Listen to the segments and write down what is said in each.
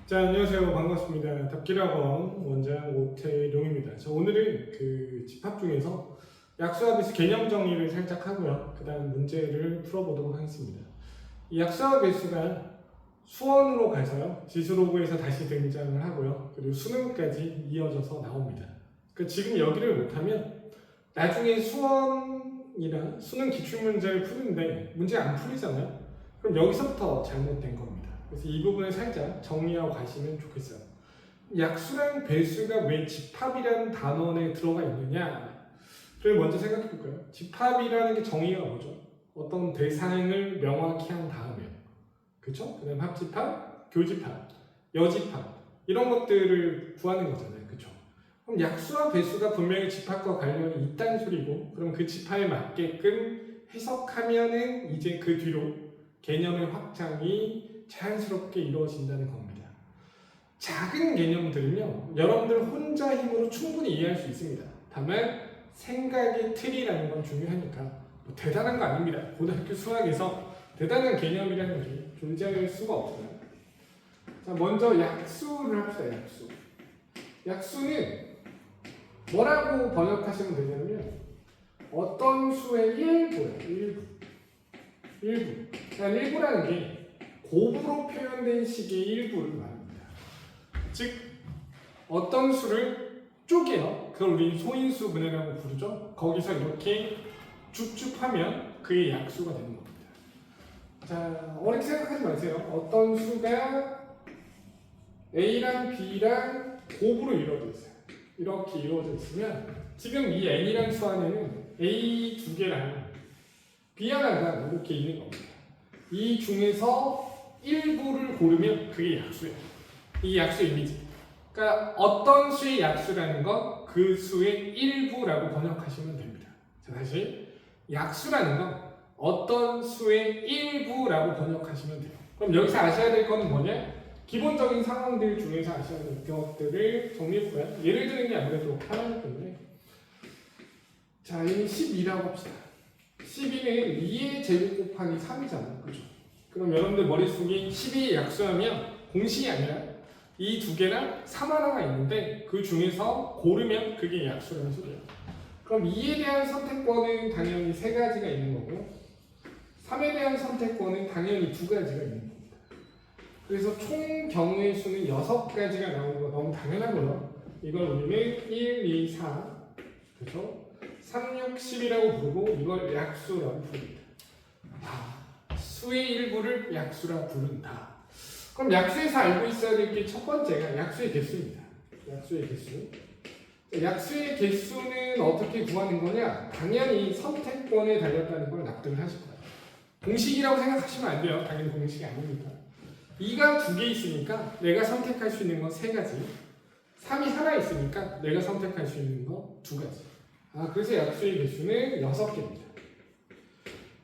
자, 안녕하세요. 반갑습니다. 답기학원 원장 오태룡입니다. 오늘은 그 집합 중에서 약수와 배수 개념 정리를 살짝 하고요. 그 다음 문제를 풀어보도록 하겠습니다. 이 약수와 배수가 수원으로 가서요. 지수로그에서 다시 등장을 하고요. 그리고 수능까지 이어져서 나옵니다. 지금 여기를 못하면 나중에 수원이나 수능 기출문제를 푸는데 문제 안 풀리잖아요. 그럼 여기서부터 잘못된 겁니다. 그래서 이 부분을 살짝 정리하고 가시면 좋겠어요. 약수랑 배수가 왜 집합이라는 단원에 들어가 있느냐? 그걸 먼저 생각해 볼까요? 집합이라는 게 정의가 뭐죠? 어떤 대상을 명확히 한 다음에, 그렇죠? 그다음 합집합, 교집합, 여집합 이런 것들을 구하는 거잖아요, 그렇죠? 그럼 약수와 배수가 분명히 집합과 관련이 있다는 소리고, 그럼 그 집합에 맞게끔 해석하면은 이제 그 뒤로 개념의 확장이 자연스럽게 이루어진다는 겁니다. 작은 개념들은요, 여러분들 혼자 힘으로 충분히 이해할 수 있습니다. 다만 생각의 틀이라는 건 중요하니까 뭐 대단한 거 아닙니다. 고등학교 수학에서 대단한 개념이라는 게 존재할 수가 없어요. 자, 먼저 약수를 합시다. 약수. 약수는 뭐라고 번역하시면 되냐면 어떤 수의 일부예요. 일부. 그러니까 일부라는 게 곱으로 표현된 식의 일부를 말합니다. 즉 어떤 수를 쪼개요. 그걸 우리 소인수분해라고 부르죠. 거기서 이렇게 쭉쭉 하면 그게 약수가 되는 겁니다. 자, 어렵게 생각하지 마세요. 어떤 수가 A랑 B랑 곱으로 이루어져 있어요. 이렇게 이루어져 있으면 지금 이 N이라는 수 안에는 A 두 개랑 B 하나가 이렇게 있는 겁니다. 이 중에서 일부를 고르면 그게 약수예요. 이 약수의 이미지. 그러니까 어떤 수의 약수라는 건 그 수의 일부라고 번역하시면 됩니다. 자, 다시 약수라는 건 어떤 수의 일부라고 번역하시면 돼요. 그럼 여기서 아셔야 될 거는 뭐냐? 기본적인 상황들 중에서 아셔야 될 것들을 정리해볼까요? 예를 드는 게 아무래도 편하기 때문에. 자, 이 12라고 합시다. 12는 2의 제곱 곱하기 3이잖아요. 그죠? 그럼 여러분들 머릿속에 12의 약수하면 공식이 아니라 이 두 개랑 3 하나가 있는데 그 중에서 고르면 그게 약수라는 소리예요. 그럼 2에 대한 선택권은 당연히 3가지가 있는 거고요. 3에 대한 선택권은 당연히 2가지가 있는 겁니다. 그래서 총 경우의 수는 6가지가 나오는 거 너무 당연하고요. 이걸 우리는 1, 2, 4, 그렇죠? 3, 6, 10이라고 부르고 이걸 약수라고 부릅니다. 수의 일부를 약수라 부른다. 그럼 약수에서 알고 있어야 될 게 첫 번째가 약수의 개수입니다. 약수의 개수. 약수의 개수는 어떻게 구하는 거냐? 당연히 선택권에 달렸다는 걸 납득을 하실 거예요. 공식이라고 생각하시면 안 돼요. 당연히 공식이 아닙니다. 2가 2개 있으니까 내가 선택할 수 있는 건 3가지. 3이 하나 있으니까 내가 선택할 수 있는 건 2가지. 그래서 약수의 개수는 6개입니다.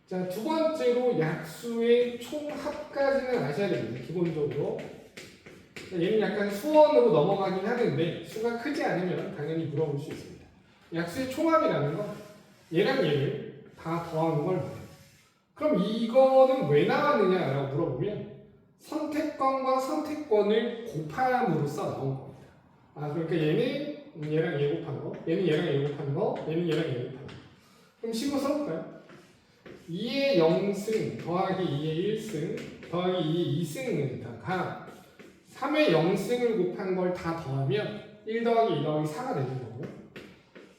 자, 두 번째로 약수의 총 합까지는 아셔야 됩니다. 기본적으로. 얘는 약간 수원으로 넘어가긴 하는데 수가 크지 않으면 당연히 물어볼 수 있습니다. 약수의 총합이라는 건 얘랑 얘를 다 더하는 걸 말해요. 그럼 이거는 왜 나왔느냐라고 물어보면 선택권과 선택권을 곱함으로써 나온 겁니다. 그러니까 얘는 얘랑 얘 곱한 거, 얘는 얘랑 얘 곱한 거, 얘는 얘랑 얘 곱한 거. 그럼 식으로 써볼까요? 2의 0승 더하기 2의 1승 더하기 2의 2승에다가 3의 0승을 곱한 걸 다 더하면 1 더하기 2 더하기 4가 되는 거고,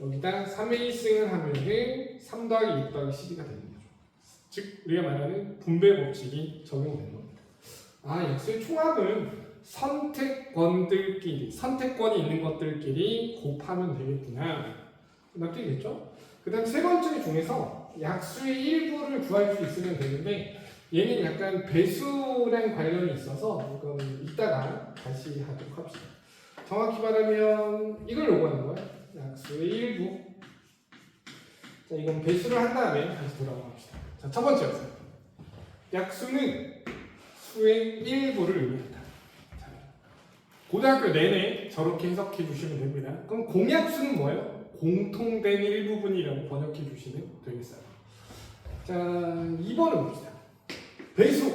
여기다 3의 1승을 하면은 3 더하기 2 더하기 12가 되는 거죠. 즉 우리가 말하는 분배 법칙이 적용되는 겁니다. 약수의 총합은 선택권들끼리, 선택권이 있는 것들끼리 곱하면 되겠구나. 납득이겠죠? 그 다음 세 번째 중에서 약수의 일부를 구할 수 있으면 되는데 얘는 약간 배수랑 관련이 있어서 이건 이따가 다시 하도록 합시다. 정확히 말하면 이걸 요구하는 거예요. 약수의 일부. 자, 이건 배수를 한 다음에 다시 돌아갑시다. 자, 첫 번째 역사. 약수는 수의 일부를 의미한다. 자, 고등학교 내내 저렇게 해석해 주시면 됩니다. 그럼 공약수는 뭐예요? 공통된 일부분이라고 번역해 주시면 되겠어요. 자, 2번을 봅시다. 배수.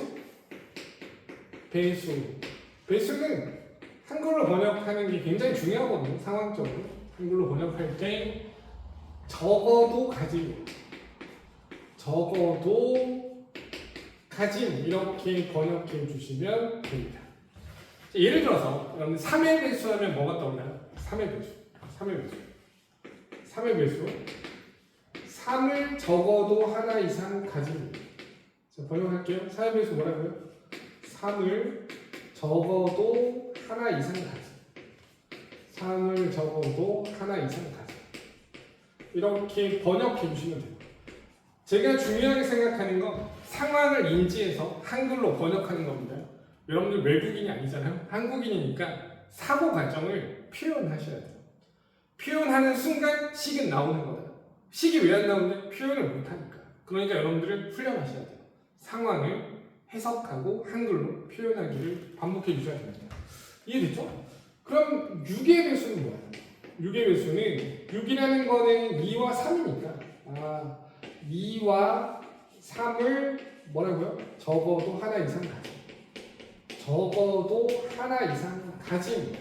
배수는 한글로 번역하는 게 굉장히 중요하거든요. 상황적으로. 한글로 번역할 때 적어도 가짐, 이렇게 번역해 주시면 됩니다. 예를 들어서 여러분 3의 배수 하면 뭐가 떠오르나요? 3의 배수 3을 적어도 하나 이상 가짐. 자, 번역할게요. 3의 배수 뭐라고요? 3을 적어도 하나 이상 가짐. 3을 적어도 하나 이상 가짐. 이렇게 번역해 주시면 돼요. 제가 중요하게 생각하는 건 상황을 인지해서 한글로 번역하는 겁니다. 여러분들 외국인이 아니잖아요. 한국인이니까 사고 과정을 표현하셔야 돼요. 표현하는 순간 식은 나오는 거다. 식이 왜 안 나오는데? 표현을 못하니까. 그러니까 여러분들은 훈련하셔야 돼요. 상황을 해석하고 한글로 표현하기를 반복해 주셔야 됩니다. 이해됐죠? 그럼 6의 배수는 뭐야? 6의 배수는 6이라는 거는 2와 3이니까 2와 3을 뭐라고요? 적어도 하나 이상 가짐. 적어도 하나 이상 가짐.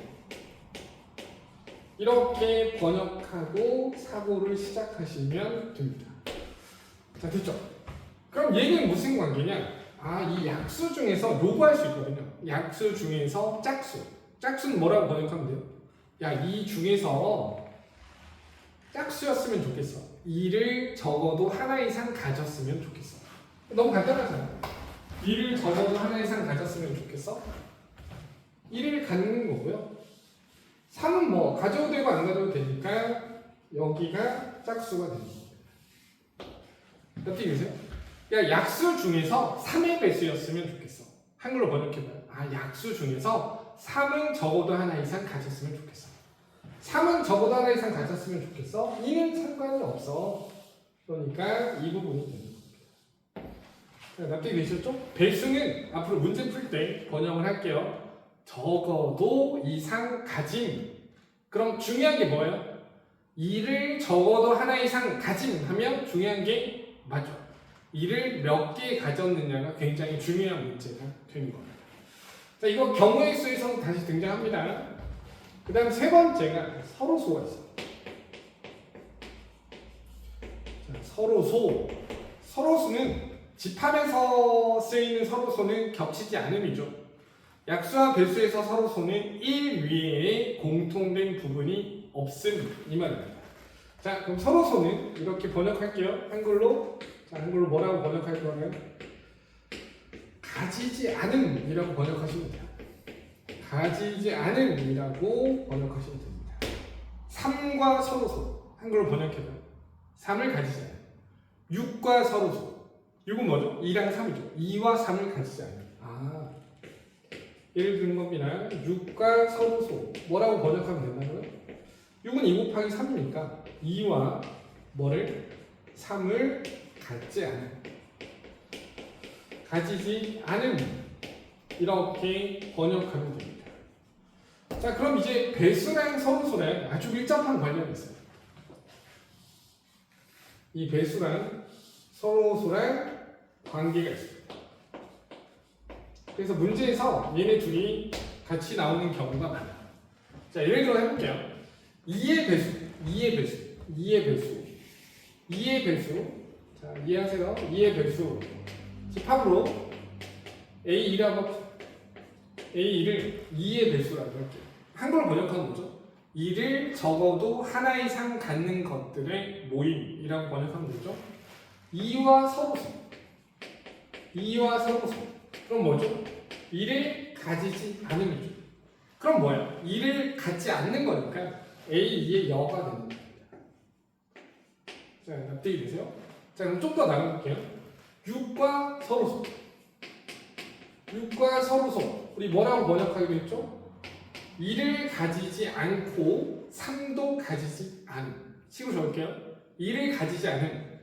이렇게 번역하고 사고를 시작하시면 됩니다. 자, 됐죠? 그럼 얘는 무슨 관계냐? 이 약수 중에서 요구할 수 있거든요. 약수 중에서 짝수. 짝수는 뭐라고 번역하면 돼요? 이 중에서 짝수였으면 좋겠어. 2를 적어도 하나 이상 가졌으면 좋겠어. 너무 간단하잖아. 2를 적어도 하나 이상 가졌으면 좋겠어. 1을 갖는 거고요. 3은 뭐 가져도 되고 안 가져도 되니까 여기가 짝수가 되는 겁니다. 어떻게 계세요? 약수 중에서 3의 배수였으면 좋겠어. 한글로 번역해봐요. 약수 중에서 3은 적어도 하나 이상 가졌으면 좋겠어. 3은 적어도 하나 이상 가졌으면 좋겠어. 2는 상관이 없어. 그러니까 이 부분이 되는 겁니다. 납득이 되셨죠? 배수는 앞으로 문제 풀 때 번역을 할게요. 적어도 이상 가짐. 그럼 중요한 게 뭐예요? 2를 적어도 하나 이상 가짐 하면 중요한 게 맞죠? 2를 몇 개 가졌느냐가 굉장히 중요한 문제가 되는 겁니다. 자, 이거 경우의 수에서 다시 등장합니다. 그 다음 세 번째가 서로소가 있어요. 자, 서로소는 집합에서 쓰이는 서로소는 겹치지 않음이죠. 약수와 배수에서 서로소는 1 위에 공통된 부분이 없음 이 말입니다. 자, 그럼 서로소는 이렇게 번역할게요. 한글로. 자, 한글로 뭐라고 번역할 거냐면 가지지 않음이라고 번역하시면 돼요. 가지지 않음이라고 번역하시면 됩니다. 3과 서로소 한글로 번역해봐요. 3을 가지지 않음. 6과 서로소. 6은 뭐죠? 2랑 3이죠. 2와 3을 가지지 않음. 예를 드는 겁니다. 6과 서로소 뭐라고 번역하면 된다고요? 6은 2 곱하기 3이니까 2와 뭐를? 3을 갖지 않음. 가지지 않음. 이렇게 번역하면 됩니다. 자, 그럼 이제 배수랑 서로소랑 아주 밀접한 관련이 있어요. 이 배수랑 서로소랑 관계가 있어요. 그래서 문제에서 얘네 둘이 같이 나오는 경우가 많아요. 자, 예를 들어 해볼게요. 2의 배수. 자, 이해하세요? 2의 배수. 집합으로 A2라고 A2를 2의 배수라고 할게요. 한글로 번역하면 뭐죠? 2를 적어도 하나 이상 갖는 것들의 모임이라고 번역하면 되죠. 2와 서로소. 그럼 뭐죠? 2를 가지지 않음이죠. 그럼 뭐야? 2를 갖지 않는 거니까 A2의 여가 되는 겁니다. 자, 납득이 되세요? 자, 그럼 좀 더 나가볼게요. 6과 서로소. 우리 뭐라고 번역하기로 했죠? 2를 가지지 않고 3도 가지지 않음. 식으로 적을게요. 2를 가지지 않음.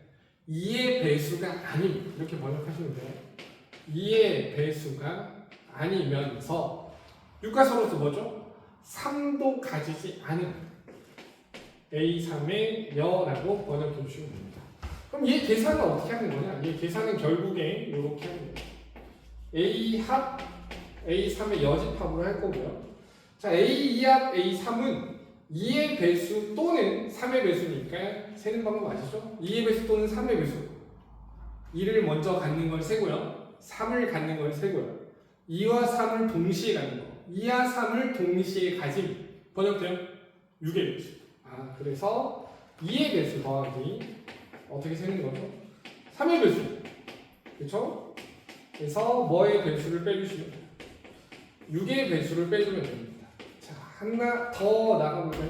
2의 배수가 아님. 이렇게 번역하시면 돼요. 2의 배수가 아니면서 6과 서로소 뭐죠? 3도 가지지 않은 A3의 여라고 번역해 주시면 됩니다. 그럼 얘 계산은 어떻게 하는 거냐? 얘 계산은 결국에 이렇게 하는 거예요. A 합 A3의 여집합으로 할 거고요. 자, A2합 A3은 2의 배수 또는 3의 배수니까 세는 방법 아시죠? 2의 배수 또는 3의 배수. 2를 먼저 갖는 걸 세고요. 3을 갖는 걸 세고요. 2와 3을 동시에 갖는 거. 2와 3을 동시에 가짐. 번역돼요? 6의 배수. 아, 그래서 2의 배수 더하기 어떻게 세는 거죠? 3의 배수. 그렇죠? 그래서 뭐의 배수를 빼주시면 돼요? 6의 배수를 빼주면 됩니다. 자, 하나 더 나가볼까요?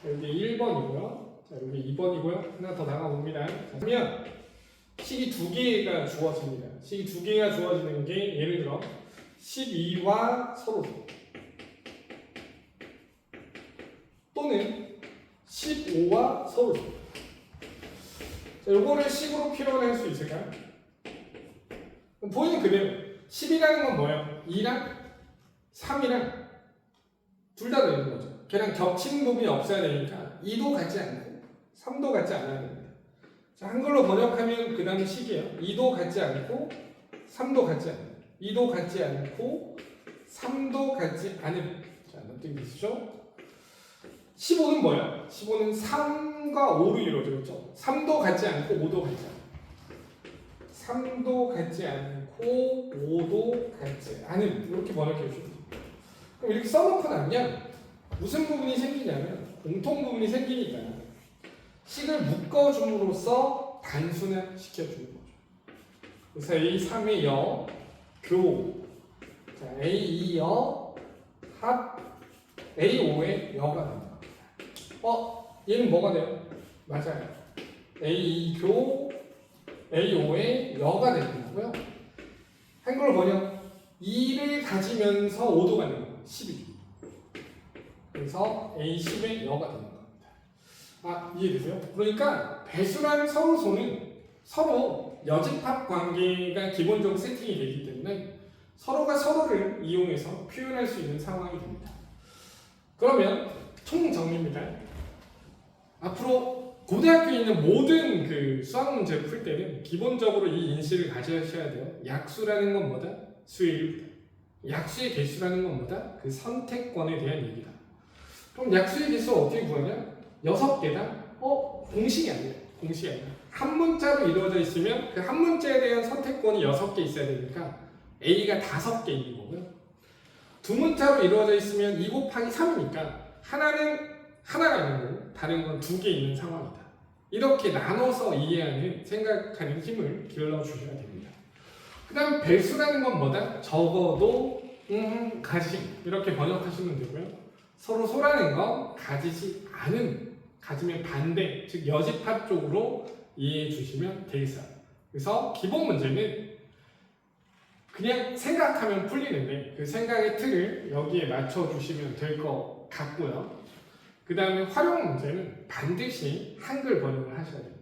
여기 1번이고요. 자, 여기 2번이고요. 하나 더 나가봅니다. 자, 그러면 식이 두 개가 주어집니다. 식이 두 개가 주어지는 게 예를 들어 12와 서로소 또는 15와 서로소. 자, 요거를 식으로 표현할 수 있을까요? 보이는 그대로 10이라는 건 뭐예요? 2랑 3이랑 둘 다 되는 거죠. 걔랑 겹치는 부분이 없어야 되니까 2도 같지 않고 3도 같지 않아야 됩니다. 자, 한글로 번역하면 그 다음에 식이에요. 2도 같지 않고 3도 같지 않아요. 2도 같지 않고 3도 같지 않음. 자, 어떻게 되시죠? 15는 뭐야? 15는 3과 5로 이루어져 있죠. 3도 같지 않고 5도 같지 않아요. 3도 같지 않고 5도 같지 않음. 이렇게 번역해 주시면 돼요. 그럼 이렇게 써놓고 나면 무슨 부분이 생기냐면 공통 부분이 생기니까 식을 묶어줌으로써 단순화 시켜주는 거죠. 그래서 A3의 여, 교, 자, A2 여, 합, A5의 여가 됩니다. 얘는 뭐가 돼요? 맞아요. A2 교, A5의 여가 되는 거고요. 한글로 번역 2를 가지면서 5도 가는 거예요. 12. 그래서 A10의 여가 되는 겁니다. 아, 이해되세요? 그러니까 배수랑 서로소는 서로 여집합 관계가 기본적으로 세팅이 되기 때문에 서로가 서로를 이용해서 표현할 수 있는 상황이 됩니다. 그러면 총정리입니다. 앞으로 고등학교에 있는 모든 그 수학 문제를 풀 때는 기본적으로 이 인식을 가져셔야 돼요. 약수라는 건 뭐다? 수의 일부다. 약수의 개수라는 건 뭐다? 그 선택권에 대한 얘기다. 그럼 약수의 개수를 어떻게 구하냐? 6개다? 공식이 아니에요. 공식이 아니에요. 한 문자로 이루어져 있으면 그 한 문자에 대한 선택권이 6개 있어야 되니까 A가 5개 있는 거고요. 두 문자로 이루어져 있으면 2 곱하기 3이니까 하나가 있는 거고 다른 건 2개 있는 상황이다. 이렇게 나눠서 이해하는 생각하는 힘을 길러주셔야 됩니다. 그 다음 배수라는 건 뭐다? 적어도 가지 이렇게 번역하시면 되고요. 서로 소라는 건 가지지 않은, 가지면 반대, 즉 여집합 쪽으로 이해해 주시면 되겠어요. 그래서 기본 문제는 그냥 생각하면 풀리는데 그 생각의 틀을 여기에 맞춰주시면 될 것 같고요. 그 다음에 활용 문제는 반드시 한글 번역을 하셔야 됩니다.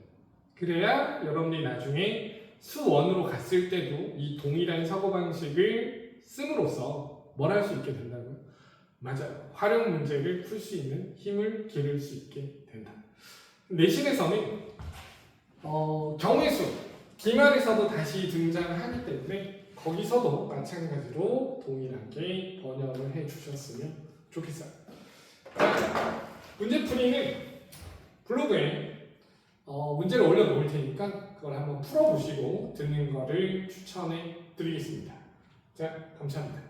그래야 여러분이 나중에 수원으로 갔을 때도 이 동일한 사고방식을 씀으로써 뭘 할 수 있게 된다고요? 맞아요. 활용 문제를 풀 수 있는 힘을 기를 수 있게 된다. 내신에서는 경우의 수, 기말에서도 다시 등장하기 때문에 거기서도 마찬가지로 동일하게 번역을 해주셨으면 좋겠어요. 자, 문제풀이는 블로그에 문제를 올려놓을 테니까 그걸 한번 풀어보시고 듣는 거를 추천해 드리겠습니다. 자, 감사합니다.